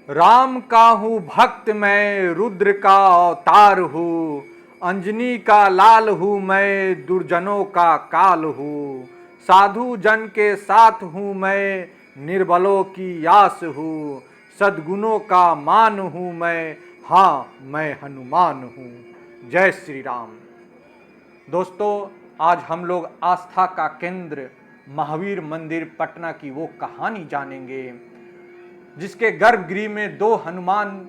राम का हूँ भक्त मैं, रुद्र का अवतार हूँ। अंजनी का लाल हूँ मैं, दुर्जनों का काल हूँ। साधु जन के साथ हूँ मैं, निर्बलों की आस हूँ। सद्गुणों का मान हूँ मैं, हाँ मैं हनुमान हूँ। जय श्री राम। दोस्तों, आज हम लोग आस्था का केंद्र महावीर मंदिर पटना की वो कहानी जानेंगे जिसके गर्भगृह में दो हनुमान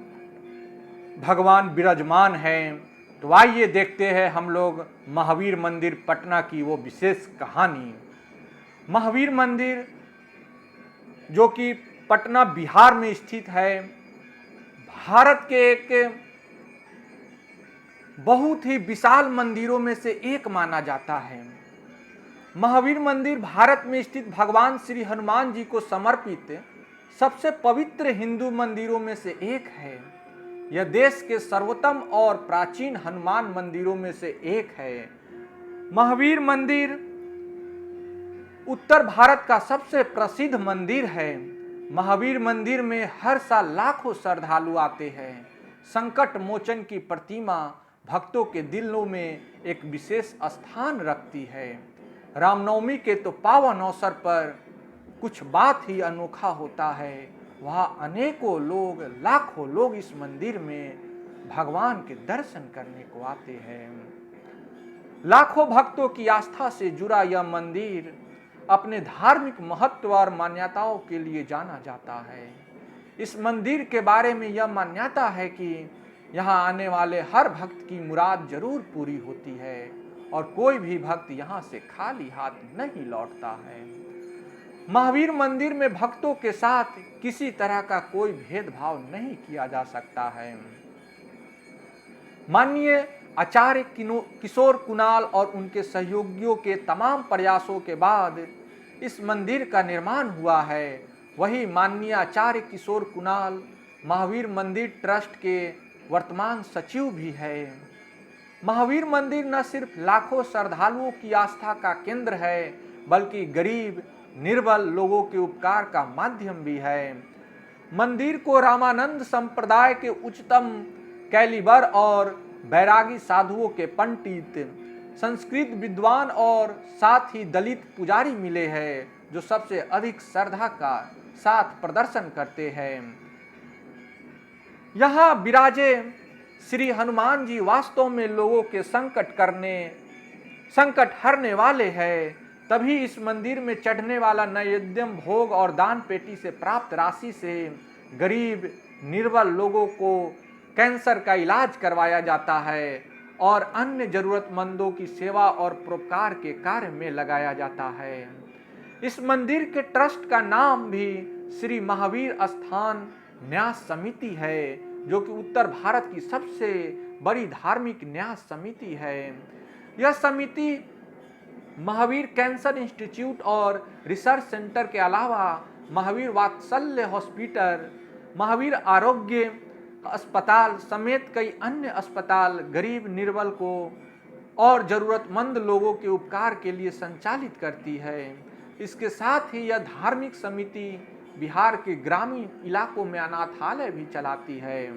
भगवान विराजमान हैं। तो आइए देखते हैं हम लोग महावीर मंदिर पटना की वो विशेष कहानी। महावीर मंदिर जो कि पटना बिहार में स्थित है, भारत के एक बहुत ही विशाल मंदिरों में से एक माना जाता है। महावीर मंदिर भारत में स्थित भगवान श्री हनुमान जी को समर्पित सबसे पवित्र हिंदू मंदिरों में से एक है। यह देश के सर्वोत्तम और प्राचीन हनुमान मंदिरों में से एक है। महावीर मंदिर उत्तर भारत का सबसे प्रसिद्ध मंदिर है। महावीर मंदिर में हर साल लाखों श्रद्धालु आते हैं। संकट मोचन की प्रतिमा भक्तों के दिलों में एक विशेष स्थान रखती है। रामनवमी के तो पावन अवसर पर कुछ बात ही अनोखा होता है। वहाँ अनेकों लोग, लाखों लोग इस मंदिर में भगवान के दर्शन करने को आते हैं। लाखों भक्तों की आस्था से जुड़ा यह मंदिर अपने धार्मिक महत्व और मान्यताओं के लिए जाना जाता है। इस मंदिर के बारे में यह मान्यता है कि यहाँ आने वाले हर भक्त की मुराद जरूर पूरी होती है और कोई भी भक्त यहाँ से खाली हाथ नहीं लौटता है। महावीर मंदिर में भक्तों के साथ किसी तरह का कोई भेदभाव नहीं किया जा सकता है। माननीय आचार्य किशोर कुणाल और उनके सहयोगियों के तमाम प्रयासों के बाद इस मंदिर का निर्माण हुआ है। वही माननीय आचार्य किशोर कुणाल महावीर मंदिर ट्रस्ट के वर्तमान सचिव भी है। महावीर मंदिर न सिर्फ लाखों श्रद्धालुओं की आस्था का केंद्र है, बल्कि गरीब निर्बल लोगों के उपकार का माध्यम भी है। मंदिर को रामानंद संप्रदाय के उच्चतम कैलिबर और बैरागी साधुओं के पंडित, संस्कृत विद्वान और साथ ही दलित पुजारी मिले हैं जो सबसे अधिक श्रद्धा का साथ प्रदर्शन करते हैं। यहाँ विराजे श्री हनुमान जी वास्तव में लोगों के संकट हरने वाले हैं। तभी इस मंदिर में चढ़ने वाला नैवेद्य, भोग और दान पेटी से प्राप्त राशि से गरीब निर्बल लोगों को कैंसर का इलाज करवाया जाता है और अन्य जरूरतमंदों की सेवा और परोपकार के कार्य में लगाया जाता है। इस मंदिर के ट्रस्ट का नाम भी श्री महावीर स्थान न्यास समिति है, जो कि उत्तर भारत की सबसे बड़ी धार्मिक न्यास समिति है। यह समिति महावीर कैंसर इंस्टीट्यूट और रिसर्च सेंटर के अलावा महावीर वात्सल्य हॉस्पिटल, महावीर आरोग्य अस्पताल समेत कई अन्य अस्पताल गरीब निर्बल को और जरूरतमंद लोगों के उपकार के लिए संचालित करती है। इसके साथ ही यह धार्मिक समिति बिहार के ग्रामीण इलाकों में अनाथालय भी चलाती है।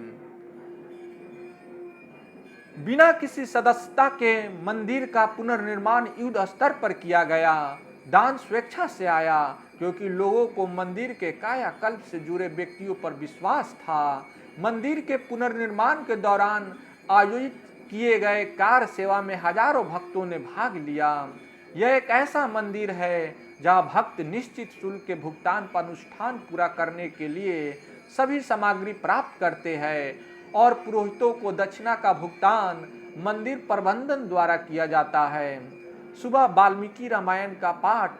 बिना किसी सदस्यता के मंदिर का पुनर्निर्माण युद्ध स्तर पर किया गया। दान स्वेच्छा से आया, क्योंकि लोगों को मंदिर के कायाकल्प से जुड़े व्यक्तियों पर विश्वास था। मंदिर के पुनर्निर्माण के दौरान आयोजित किए गए कार सेवा में हजारों भक्तों ने भाग लिया। यह एक ऐसा मंदिर है जहां भक्त निश्चित शुल्क के भुगतान पर अनुष्ठान पूरा करने के लिए सभी सामग्री प्राप्त करते हैं और पुरोहितों को दक्षिणा का भुगतान मंदिर प्रबंधन द्वारा किया जाता है। सुबह वाल्मीकि रामायण का पाठ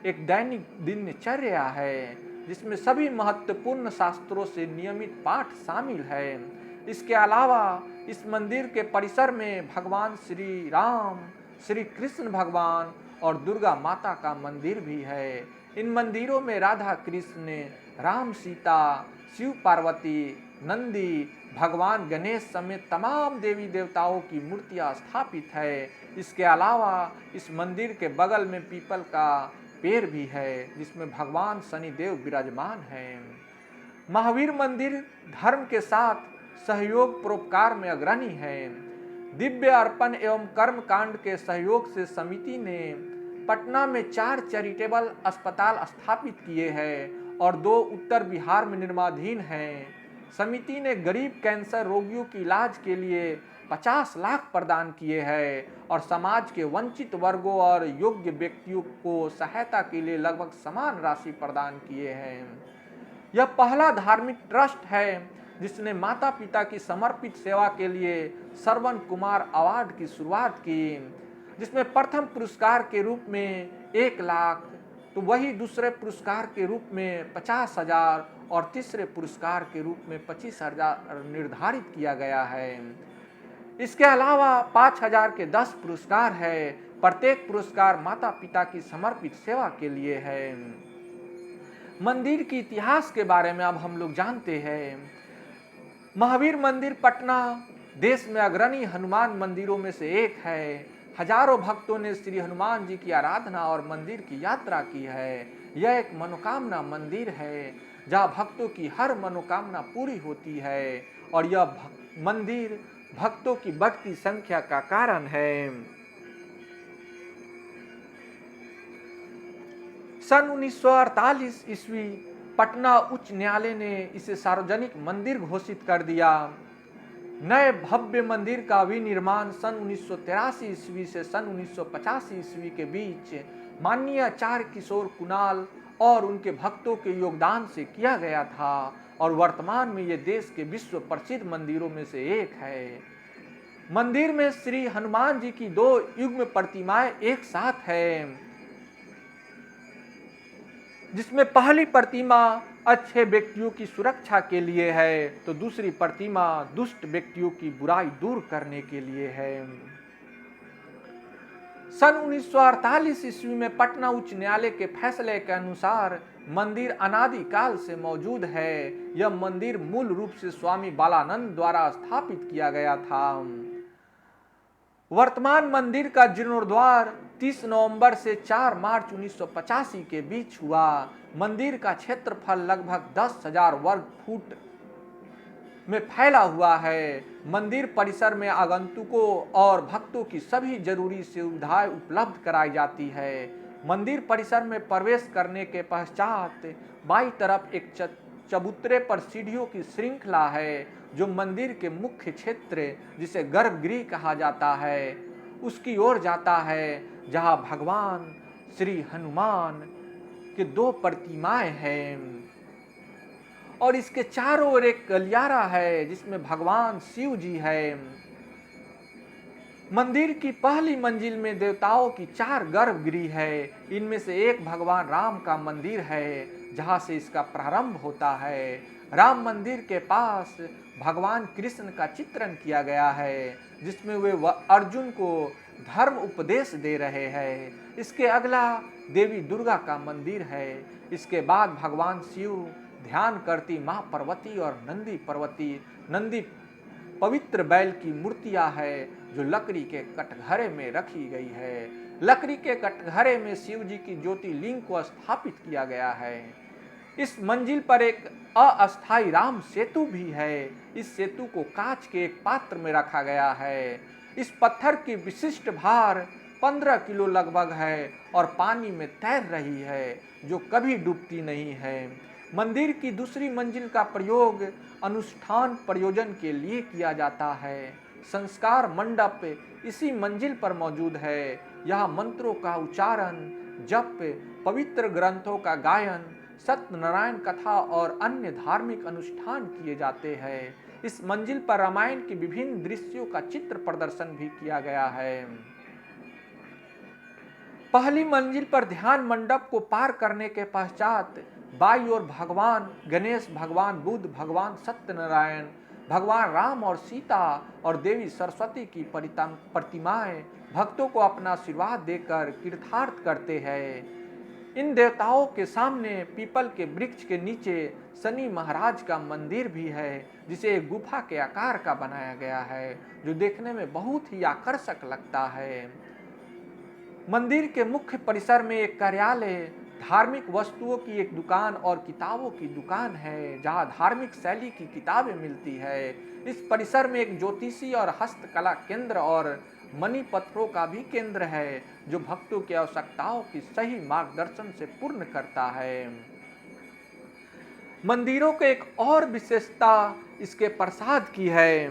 एक दैनिक दिनचर्या है, जिसमें सभी महत्वपूर्ण शास्त्रों से नियमित पाठ शामिल है। इसके अलावा इस मंदिर के परिसर में भगवान श्री राम, श्री कृष्ण भगवान और दुर्गा माता का मंदिर भी है। इन मंदिरों में राधा कृष्ण, राम सीता, शिव पार्वती, नंदी, भगवान गणेश समेत तमाम देवी देवताओं की मूर्तियां स्थापित है। इसके अलावा इस मंदिर के बगल में पीपल का पेड़ भी है, जिसमें भगवान शनिदेव विराजमान हैं। महावीर मंदिर धर्म के साथ सहयोग परोपकार में अग्रणी है। दिव्य अर्पण एवं कर्म कांड के सहयोग से समिति ने पटना में 4 चैरिटेबल अस्पताल स्थापित किए हैं और 2 उत्तर बिहार में निर्माणाधीन हैं। समिति ने गरीब कैंसर रोगियों की इलाज के लिए 50 लाख प्रदान किए हैं और समाज के वंचित वर्गों और योग्य व्यक्तियों को सहायता के लिए लगभग समान राशि प्रदान किए हैं। यह पहला धार्मिक ट्रस्ट है जिसने माता पिता की समर्पित सेवा के लिए श्रवण कुमार अवार्ड की शुरुआत की, जिसमें प्रथम पुरस्कार के रूप में 1 लाख, तो वही दूसरे पुरस्कार के रूप में 50,000 और तीसरे पुरस्कार के रूप में 25,000 निर्धारित किया गया है। इसके अलावा 5,000 के 10 पुरस्कार है। प्रत्येक पुरस्कार माता पिता की समर्पित सेवा के लिए है। मंदिर के इतिहास के बारे में अब हम लोग जानते हैं। महावीर मंदिर पटना देश में अग्रणी हनुमान मंदिरों में से एक है। हजारों भक्तों ने श्री हनुमान जी की आराधना और मंदिर की यात्रा की है। यह एक मनोकामना मंदिर है जहाँ भक्तों की हर मनोकामना पूरी होती है और यह मंदिर भक्तों की बढ़ती संख्या का कारण है। सन 1948 ईस्वी पटना उच्च न्यायालय ने इसे सार्वजनिक मंदिर घोषित कर दिया। नए भव्य मंदिर का विनिर्माण सन 1983 ईस्वी से सन 1985 ईस्वी के बीच माननीय आचार्य किशोर कुणाल और उनके भक्तों के योगदान से किया गया था और वर्तमान में ये देश के विश्व प्रसिद्ध मंदिरों में से एक है। मंदिर में श्री हनुमान जी की 2 युग्म प्रतिमाएं एक साथ है, जिसमें पहली प्रतिमा अच्छे व्यक्तियों की सुरक्षा के लिए है तो दूसरी प्रतिमा दुष्ट व्यक्तियों की बुराई दूर करने के लिए है। सन 1948 ईस्वी में पटना उच्च न्यायालय के फैसले के अनुसार मंदिर अनादि काल से मौजूद है। यह मंदिर मूल रूप से स्वामी बालानंद द्वारा स्थापित किया गया था। वर्तमान मंदिर का जीर्णोद्धार 30 नवंबर से 4 मार्च 1985 के बीच हुआ। मंदिर का क्षेत्रफल लगभग 10,000 वर्ग फुट में फैला हुआ है। मंदिर परिसर में आगंतुकों और भक्तों की सभी जरूरी सुविधाएं उपलब्ध कराई जाती है। मंदिर परिसर में प्रवेश करने के पश्चात बाईं तरफ एक चबूतरे पर सीढ़ियों की श्रृंखला है जो मंदिर के मुख्य क्षेत्र जिसे गर्भगृह कहा जाता है उसकी ओर जाता है, जहां भगवान श्री हनुमान के 2 प्रतिमाएं हैं और इसके चारों ओर एक गलियारा है जिसमें भगवान शिव जी है। मंदिर की पहली मंजिल में देवताओं की 4 गर्भगृह है। इनमें से एक भगवान राम का मंदिर है जहां से इसका प्रारंभ होता है। राम मंदिर के पास भगवान कृष्ण का चित्रण किया गया है जिसमें वे अर्जुन को धर्म उपदेश दे रहे हैं। इसके अगला देवी दुर्गा का मंदिर है। इसके बाद भगवान शिव ध्यान करती मां पार्वती और नंदी पवित्र बैल की मूर्तियां है जो लकड़ी के कटघरे में रखी गई है। लकड़ी के कटघरे में शिव जी की ज्योतिर्लिंग को स्थापित किया गया है। इस मंजिल पर एक अस्थायी राम सेतु भी है। इस सेतु को कांच के एक पात्र में रखा गया है। इस पत्थर की विशिष्ट भार 15 किलो लगभग है और पानी में तैर रही है जो कभी डूबती नहीं है। मंदिर की दूसरी मंजिल का प्रयोग अनुष्ठान प्रयोजन के लिए किया जाता है। संस्कार मंडप इसी मंजिल पर मौजूद है। यहाँ मंत्रों का उच्चारण, जप, पवित्र ग्रंथों का गायन, सत्यनारायण कथा और अन्य धार्मिक अनुष्ठान किए जाते हैं। इस मंजिल पर रामायण के विभिन्न दृश्यों का चित्र प्रदर्शन भी किया गया है। पहली मंजिल पर ध्यान मंडप को पार करने के पश्चात बाईं ओर भगवान गणेश, भगवान बुद्ध, भगवान सत्यनारायण, भगवान राम और सीता और देवी सरस्वती की प्रतिमाएं भक्तों को अपना आशीर्वाद देकर कृतार्थ करते हैं। इन देवताओं के सामने पीपल के वृक्ष के नीचे शनि महाराज का मंदिर भी है जिसे एक गुफा के आकार का बनाया गया है जो देखने में बहुत ही आकर्षक लगता है। मंदिर के मुख्य परिसर में एक कार्यालय, धार्मिक वस्तुओं की एक दुकान और किताबों की दुकान है, जहां धार्मिक शैली की किताबें मिलती है। इस परिसर में एक ज्योतिषी और हस्तकला केंद्र और मणि पत्थरों का भी केंद्र है, जो भक्तों की आवश्यकताओं की सही मार्गदर्शन से पूर्ण करता है। मंदिरों की एक और विशेषता इसके प्रसाद की है,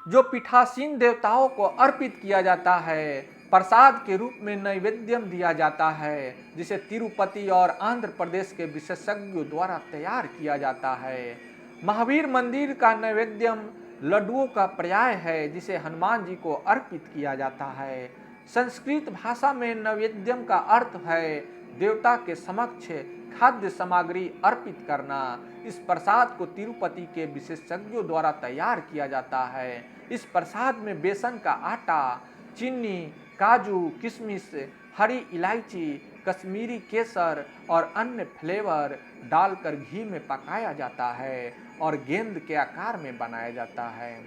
जो पीठासीन देवताओं को अर्पित किया जाता है। प्रसाद के रूप में नैवेद्यम दिया जाता है, जिसे तिरुपति और आंध्र प्रदेश के विशेषज्ञों द्वारा तैयार किया जाता है। महावीर मंदिर का नैवेद्यम लड्डुओं का पर्याय है, जिसे हनुमान जी को अर्पित किया जाता है। संस्कृत भाषा में नैवेद्यम का अर्थ है देवता के समक्ष खाद्य सामग्री अर्पित करना। इस प्रसाद को तिरुपति के विशेषज्ञों द्वारा तैयार किया जाता है। इस प्रसाद में बेसन का आटा, चीनी, काजू, किशमिश, हरी इलायची, कश्मीरी केसर और अन्य फ्लेवर डालकर घी में पकाया जाता है और गेंद के आकार में बनाया जाता है।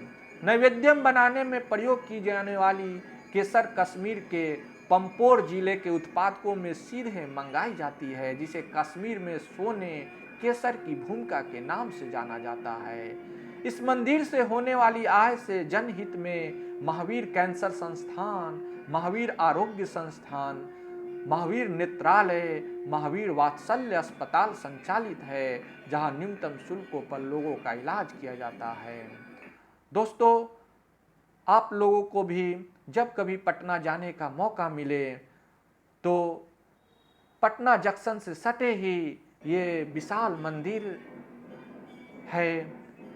नैवेद्यम बनाने में प्रयोग की जाने वाली केसर कश्मीर के पंपोर जिले के उत्पादकों में सीधे मंगाई जाती है, जिसे कश्मीर में सोने केसर की भूमिका के नाम से जाना जाता है। इस मंदिर से होने वाली आय से जनहित में महावीर कैंसर संस्थान, महावीर आरोग्य संस्थान, महावीर नेत्रालय, महावीर वात्सल्य अस्पताल संचालित है, जहां न्यूनतम शुल्कों पर लोगों का इलाज किया जाता है। दोस्तों, आप लोगों को भी जब कभी पटना जाने का मौका मिले तो पटना जंक्शन से सटे ही ये विशाल मंदिर है,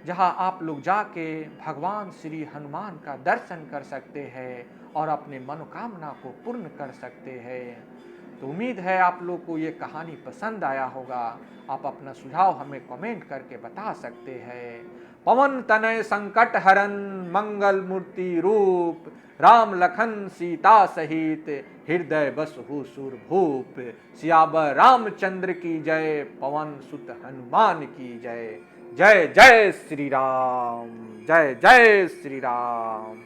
जहां आप लोग जाके भगवान श्री हनुमान का दर्शन कर सकते हैं और अपने मनोकामना को पूर्ण कर सकते हैं। तो उम्मीद है आप लोग को ये कहानी पसंद आया होगा। आप अपना सुझाव हमें कमेंट करके बता सकते हैं। पवन तनय संकट हरन मंगल मूर्ति रूप, राम लखन सीता सहित हृदय बसहु सुरभूप। सियावर रामचंद्र की जय, पवन सुत हनुमान की जय। जय जय श्री राम, जय जय श्री राम।